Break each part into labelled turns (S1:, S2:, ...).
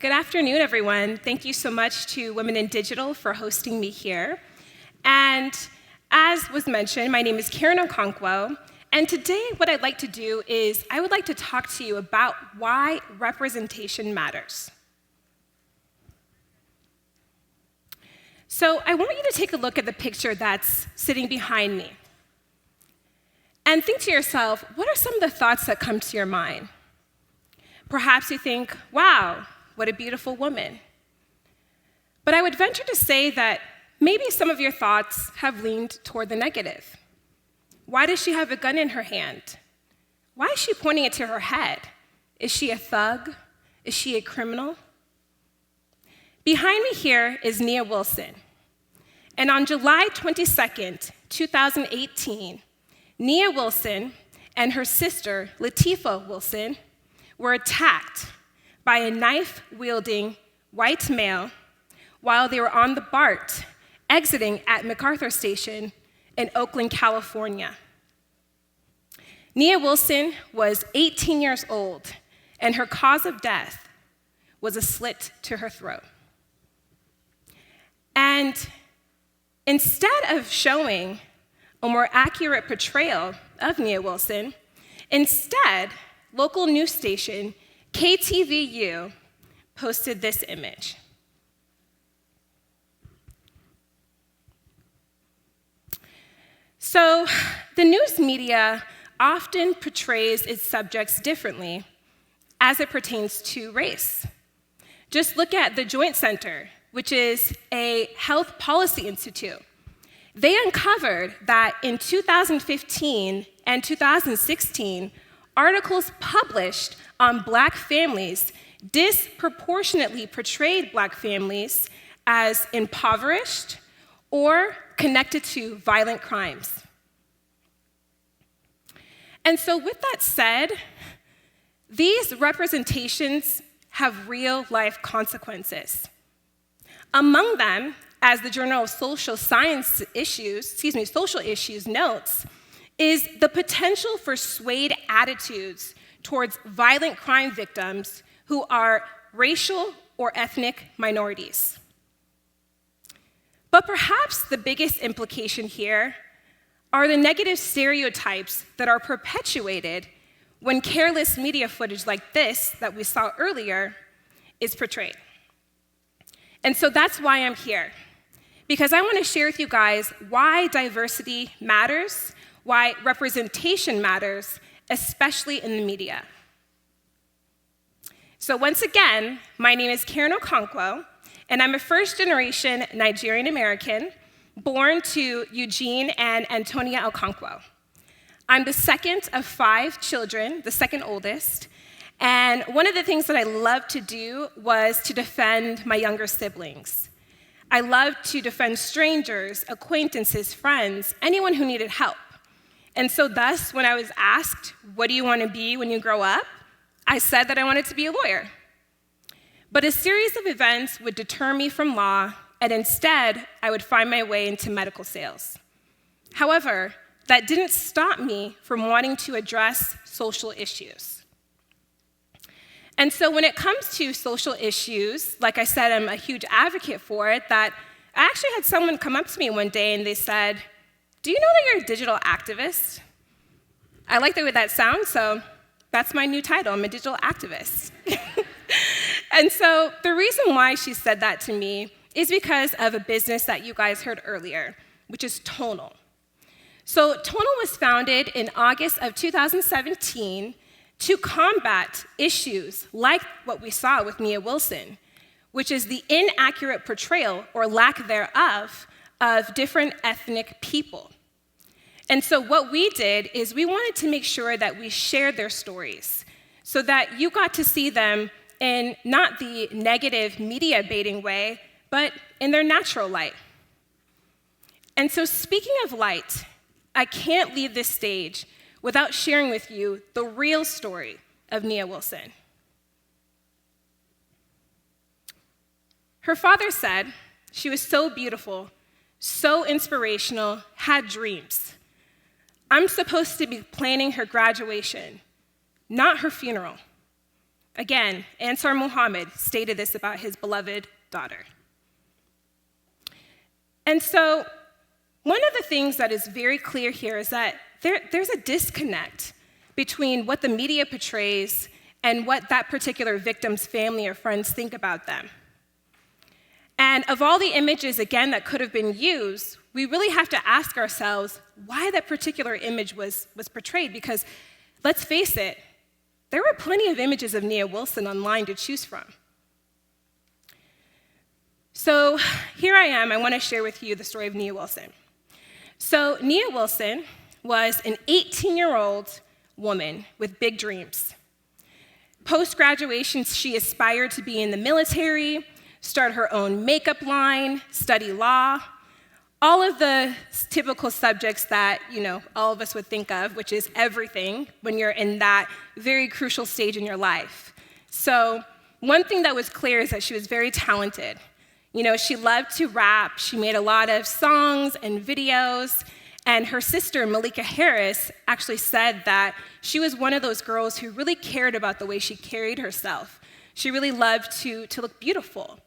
S1: Good afternoon, everyone. Thank you so much to Women in Digital for hosting me here. And as was mentioned, my name is Karen Okonkwo, and today what I'd like to do is I would like to talk to you about why representation matters. So I want you to take a look at the picture that's sitting behind me. And think to yourself, what are some of the thoughts that come to your mind? Perhaps you think, wow, what a beautiful woman. But I would venture to say that maybe some of your thoughts have leaned toward the negative. Why does she have a gun in her hand? Why is she pointing it to her head? Is she a thug? Is she a criminal? Behind me here is Nia Wilson. And on July 22nd, 2018, Nia Wilson and her sister, Latifah Wilson, were attacked by a knife-wielding white male while they were on the BART exiting at MacArthur Station in Oakland, California. Nia Wilson was 18 years old, and her cause of death was a slit to her throat. And instead of showing a more accurate portrayal of Nia Wilson, instead, local news station KTVU posted this image. So, the news media often portrays its subjects differently as it pertains to race. Just look at the Joint Center, which is a health policy institute. They uncovered that in 2015 and 2016, articles published on Black families disproportionately portrayed Black families as impoverished or connected to violent crimes. And so with that said, these representations have real-life consequences. Among them, as the Journal of Social Issues notes, is the potential for swayed attitudes towards violent crime victims who are racial or ethnic minorities. But perhaps the biggest implication here are the negative stereotypes that are perpetuated when careless media footage like this that we saw earlier is portrayed. And so that's why I'm here, because I want to share with you guys why diversity matters, why representation matters, especially in the media. So once again, my name is Karen Okonkwo, and I'm a first-generation Nigerian-American born to Eugene and Antonia Okonkwo. I'm the second of 5 children, the second oldest, and one of the things that I loved to do was to defend my younger siblings. I loved to defend strangers, acquaintances, friends, anyone who needed help. And so thus, when I was asked, what do you want to be when you grow up? I said that I wanted to be a lawyer. But a series of events would deter me from law, and instead, I would find my way into medical sales. However, that didn't stop me from wanting to address social issues. And so when it comes to social issues, like I said, I'm a huge advocate for it, that I actually had someone come up to me one day and they said, do you know that you're a digital activist? I like the way that sounds, so that's my new title. I'm a digital activist. And so the reason why she said that to me is because of a business that you guys heard earlier, which is TONL. So TONL was founded in August of 2017 to combat issues like what we saw with Nia Wilson, which is the inaccurate portrayal, or lack thereof, of different ethnic people. And so what we did is we wanted to make sure that we shared their stories so that you got to see them in not the negative media baiting way, but in their natural light. And so speaking of light, I can't leave this stage without sharing with you the real story of Nia Wilson. Her father said she was so beautiful, so inspirational, had dreams. I'm supposed to be planning her graduation, not her funeral. Again, Ansar Muhammad stated this about his beloved daughter. And so one of the things that is very clear here is that there's a disconnect between what the media portrays and what that particular victim's family or friends think about them. And of all the images, again, that could have been used, we really have to ask ourselves why that particular image was portrayed, because let's face it, there were plenty of images of Nia Wilson online to choose from. So here I am, I want to share with you the story of Nia Wilson. So Nia Wilson was an 18-year-old woman with big dreams. Post-graduation, she aspired to be in the military, start her own makeup line, study law, all of the typical subjects that, all of us would think of, which is everything when you're in that very crucial stage in your life. So one thing that was clear is that she was very talented. She loved to rap, she made a lot of songs and videos, and her sister, Malika Harris, actually said that she was one of those girls who really cared about the way she carried herself. She really loved to look beautiful.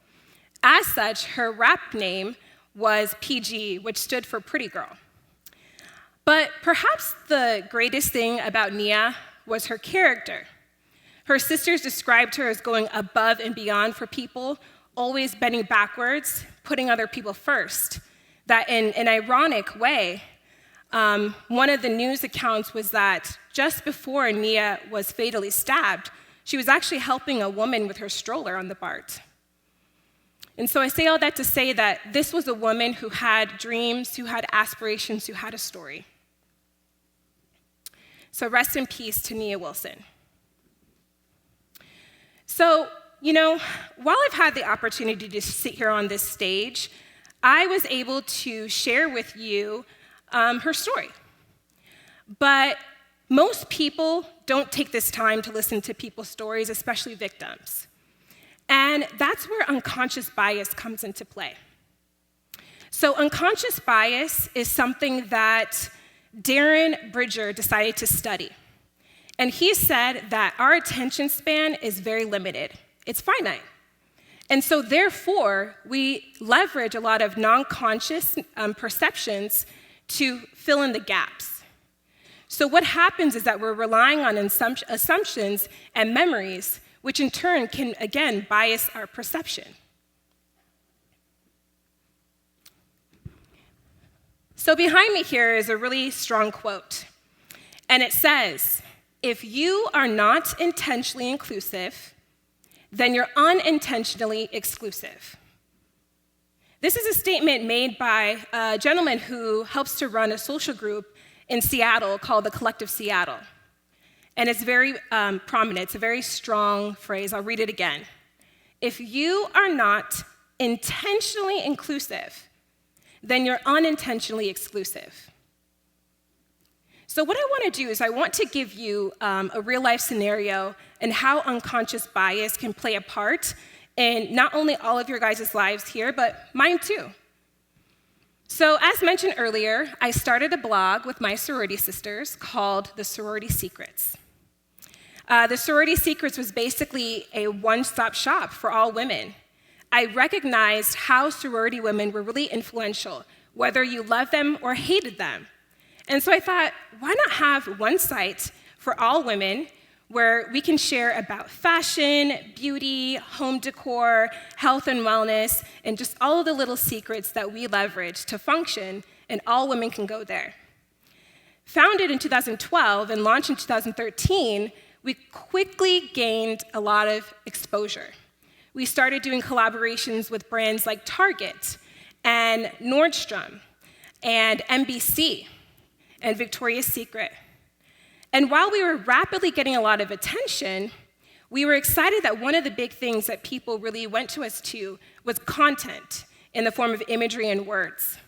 S1: As such, her rap name was PG, which stood for Pretty Girl. But perhaps the greatest thing about Nia was her character. Her sisters described her as going above and beyond for people, always bending backwards, putting other people first. That in an ironic way, one of the news accounts was that just before Nia was fatally stabbed, she was actually helping a woman with her stroller on the BART. And so I say all that to say that this was a woman who had dreams, who had aspirations, who had a story. So rest in peace to Nia Wilson. So, while I've had the opportunity to sit here on this stage, I was able to share with you her story. But most people don't take this time to listen to people's stories, especially victims. And that's where unconscious bias comes into play. So unconscious bias is something that Darren Bridger decided to study. And he said that our attention span is very limited. It's finite. And so therefore, we leverage a lot of non-conscious perceptions to fill in the gaps. So what happens is that we're relying on assumptions and memories, which in turn can, again, bias our perception. So behind me here is a really strong quote. And it says, "If you are not intentionally inclusive, then you're unintentionally exclusive." This is a statement made by a gentleman who helps to run a social group in Seattle called the Collective Seattle. And it's very prominent. It's a very strong phrase. I'll read it again. "If you are not intentionally inclusive, then you're unintentionally exclusive." So what I want to do is I want to give you a real-life scenario and how unconscious bias can play a part in not only all of your guys' lives here, but mine too. So as mentioned earlier, I started a blog with my sorority sisters called The Sorority Secrets. The Sorority Secrets was basically a one-stop shop for all women. I recognized how sorority women were really influential, whether you loved them or hated them. And so I thought, why not have one site for all women where we can share about fashion, beauty, home decor, health and wellness, and just all of the little secrets that we leverage to function, and all women can go there. Founded in 2012 and launched in 2013, we quickly gained a lot of exposure. We started doing collaborations with brands like Target and Nordstrom and NBC and Victoria's Secret. And while we were rapidly getting a lot of attention, we were excited that one of the big things that people really went to us to was content in the form of imagery and words.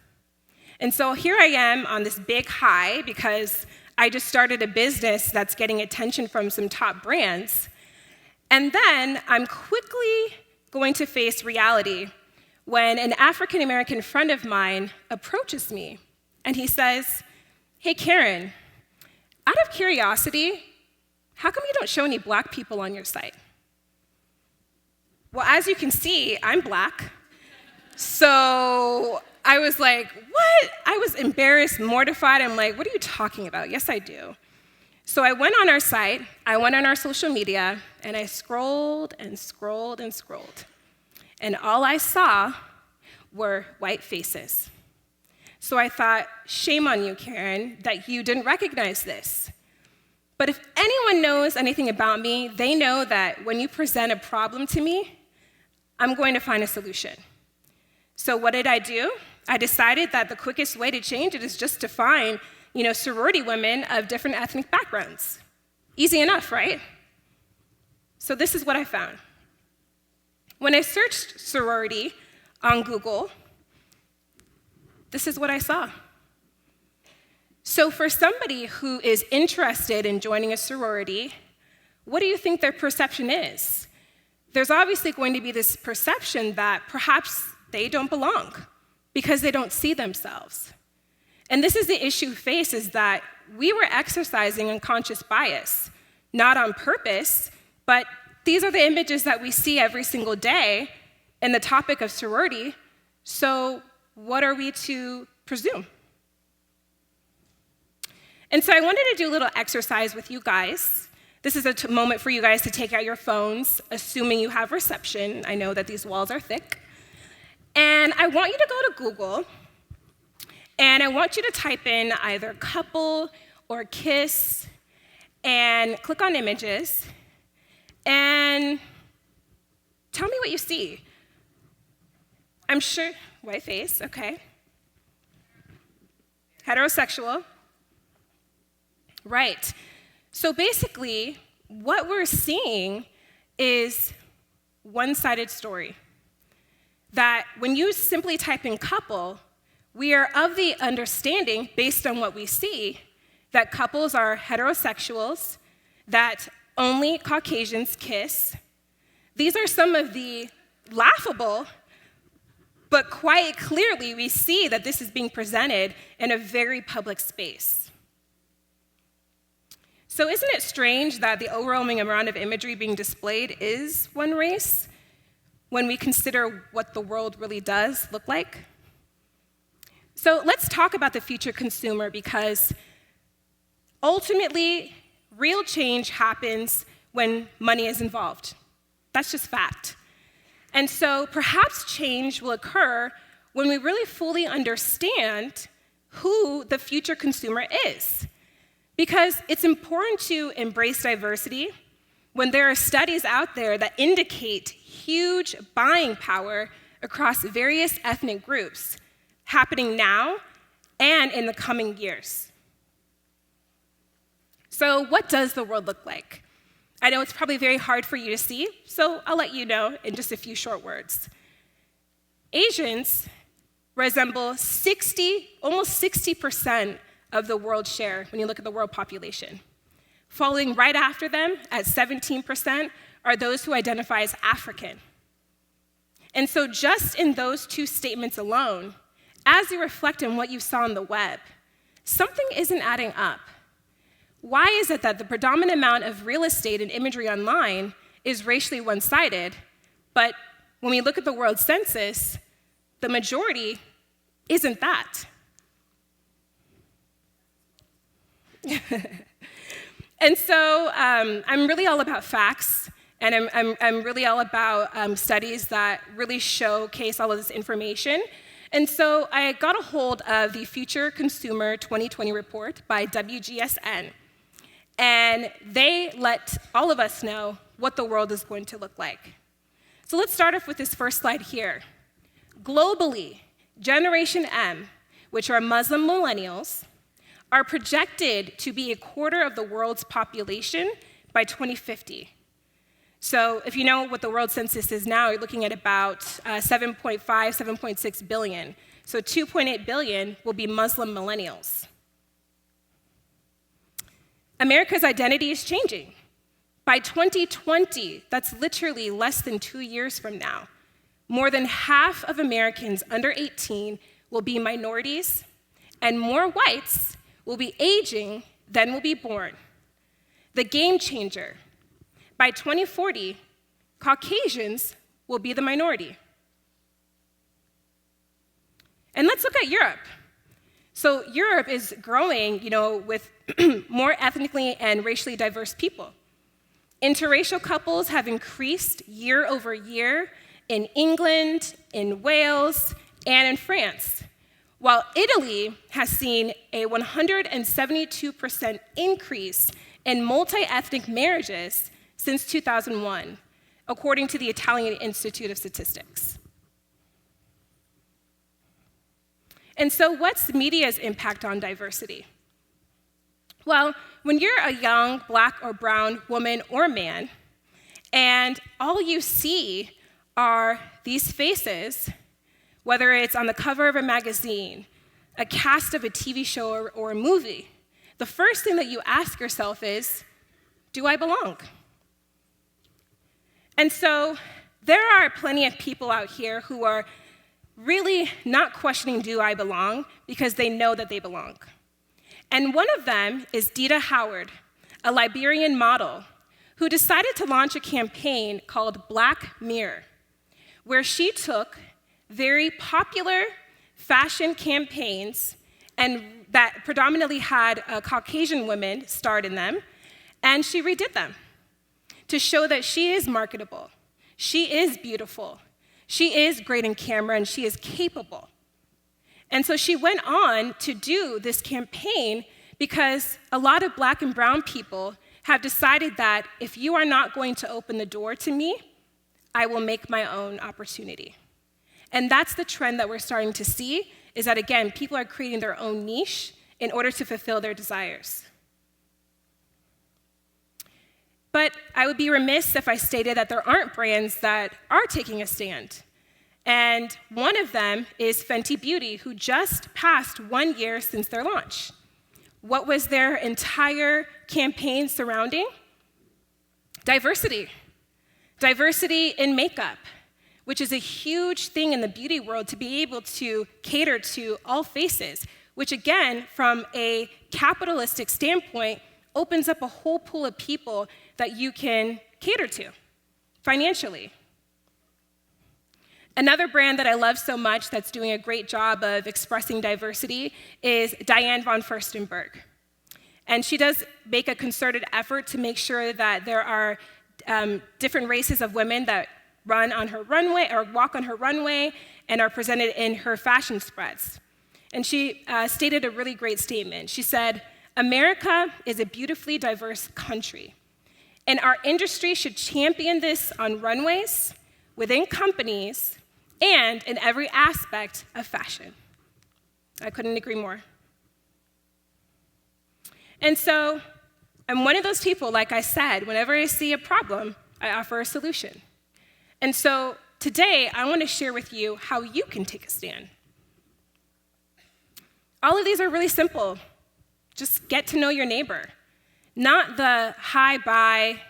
S1: And so here I am on this big high because I just started a business that's getting attention from some top brands. And then I'm quickly going to face reality when an African-American friend of mine approaches me and he says, "Hey, Karen, out of curiosity, how come you don't show any Black people on your site?" Well, as you can see, I'm Black. So I was like, what? I was embarrassed, mortified. I'm like, what are you talking about? Yes, I do. So I went on our site, I went on our social media, and I scrolled and scrolled and scrolled. And all I saw were white faces. So I thought, shame on you, Karen, that you didn't recognize this. But if anyone knows anything about me, they know that when you present a problem to me, I'm going to find a solution. So what did I do? I decided that the quickest way to change it is just to find, sorority women of different ethnic backgrounds. Easy enough, right? So this is what I found. When I searched sorority on Google, this is what I saw. So for somebody who is interested in joining a sorority, what do you think their perception is? There's obviously going to be this perception that perhaps they don't belong because they don't see themselves. And this is the issue faced, is that we were exercising unconscious bias, not on purpose, but these are the images that we see every single day in the topic of sorority. So what are we to presume? And so I wanted to do a little exercise with you guys. This is a moment for you guys to take out your phones, assuming you have reception. I know that these walls are thick. And I want you to go to Google, and I want you to type in either couple or kiss, and click on images, and tell me what you see. I'm sure, white face, okay. Heterosexual. Right. So basically, what we're seeing is one-sided story. That when you simply type in couple, we are of the understanding, based on what we see, that couples are heterosexuals, that only Caucasians kiss. These are some of the laughable, but quite clearly we see that this is being presented in a very public space. So isn't it strange that the overwhelming amount of imagery being displayed is one race when we consider what the world really does look like? So let's talk about the future consumer, because ultimately, real change happens when money is involved. That's just fact. And so perhaps change will occur when we really fully understand who the future consumer is. Because it's important to embrace diversity when there are studies out there that indicate huge buying power across various ethnic groups happening now and in the coming years. So what does the world look like? I know it's probably very hard for you to see, so I'll let you know in just a few short words. Asians resemble almost 60% of the world's share when you look at the world population. Following right after them at 17% are those who identify as African. And so just in those two statements alone, as you reflect on what you saw on the web, something isn't adding up. Why is it that the predominant amount of real estate and imagery online is racially one-sided, but when we look at the world census, the majority isn't that? And so I'm really all about facts, and I'm really all about studies that really showcase all of this information. And so I got a hold of the Future Consumer 2020 report by WGSN, and they let all of us know what the world is going to look like. So let's start off with this first slide here. Globally, Generation M, which are Muslim millennials, are projected to be a quarter of the world's population by 2050. So if you know what the world census is now, you're looking at about 7.5, 7.6 billion. So 2.8 billion will be Muslim millennials. America's identity is changing. By 2020, that's literally less than 2 years from now, more than half of Americans under 18 will be minorities, and more whites will be aging than will be born. The game changer. By 2040, Caucasians will be the minority. And let's look at Europe. So Europe is growing, with more ethnically and racially diverse people. Interracial couples have increased year over year in England, in Wales, and in France, while Italy has seen a 172% increase in multi-ethnic marriages since 2001, according to the Italian Institute of Statistics. And so what's media's impact on diversity? Well, when you're a young Black or brown woman or man, and all you see are these faces, whether it's on the cover of a magazine, a cast of a TV show or a movie, the first thing that you ask yourself is, do I belong? And so there are plenty of people out here who are really not questioning, do I belong, because they know that they belong. And one of them is Dita Howard, a Liberian model who decided to launch a campaign called Black Mirror, where she took very popular fashion campaigns and that predominantly had Caucasian women starred in them, and she redid them to show that she is marketable, she is beautiful, she is great in camera, and she is capable. And so she went on to do this campaign because a lot of Black and brown people have decided that if you are not going to open the door to me, I will make my own opportunity. And that's the trend that we're starting to see, is that, again, people are creating their own niche in order to fulfill their desires. But I would be remiss if I stated that there aren't brands that are taking a stand. And one of them is Fenty Beauty, who just passed 1 year since their launch. What was their entire campaign surrounding? Diversity. Diversity in makeup, which is a huge thing in the beauty world, to be able to cater to all faces, which again, from a capitalistic standpoint, opens up a whole pool of people that you can cater to financially. Another brand that I love so much that's doing a great job of expressing diversity is Diane von Furstenberg. And she does make a concerted effort to make sure that there are different races of women that run on her runway or walk on her runway and are presented in her fashion spreads. And she stated a really great statement. She said, "America is a beautifully diverse country, and our industry should champion this on runways, within companies, and in every aspect of fashion." I couldn't agree more. And so I'm one of those people, like I said, whenever I see a problem, I offer a solution. And so today, I want to share with you how you can take a stand. All of these are really simple. Just get to know your neighbor. Not the hi, bye,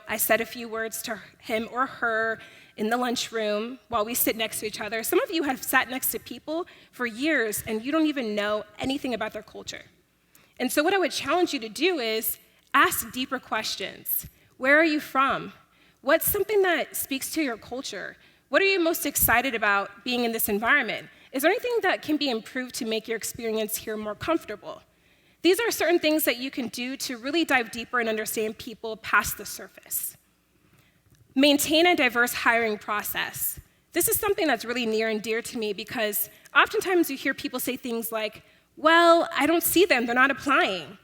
S1: I said a few words to him or her in the lunchroom while we sit next to each other. Some of you have sat next to people for years and you don't even know anything about their culture. And so what I would challenge you to do is ask deeper questions. Where are you from? What's something that speaks to your culture? What are you most excited about being in this environment? Is there anything that can be improved to make your experience here more comfortable? These are certain things that you can do to really dive deeper and understand people past the surface. Maintain a diverse hiring process. This is something that's really near and dear to me because oftentimes you hear people say things like, well, I don't see them, they're not applying.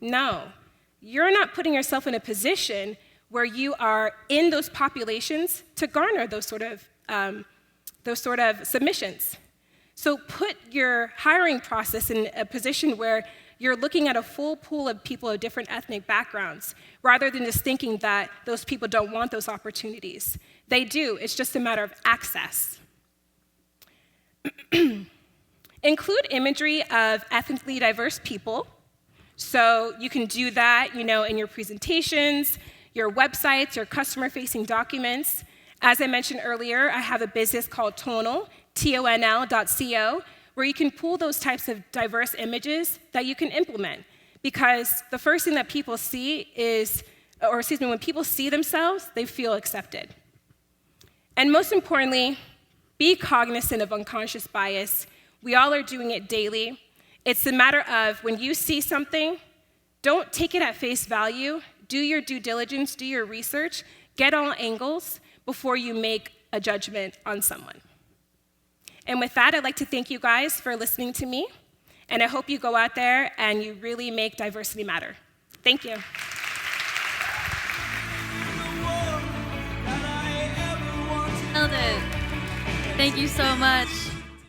S1: No, you're not putting yourself in a position where you are in those populations to garner those sort of submissions. So put your hiring process in a position where you're looking at a full pool of people of different ethnic backgrounds, rather than just thinking that those people don't want those opportunities. They do, it's just a matter of access. Include imagery of ethnically diverse people. So you can do that, in your presentations, your websites, your customer-facing documents. As I mentioned earlier, I have a business called TONL, TONL.co, where you can pull those types of diverse images that you can implement. Because the first thing that people see is, when people see themselves, they feel accepted. And most importantly, be cognizant of unconscious bias. We all are doing it daily. It's a matter of when you see something, don't take it at face value. Do your due diligence, do your research, get all angles before you make a judgment on someone. And with that, I'd like to thank you guys for listening to me, and I hope you go out there and you really make diversity matter. Thank you.
S2: Nailed it. Thank you so much.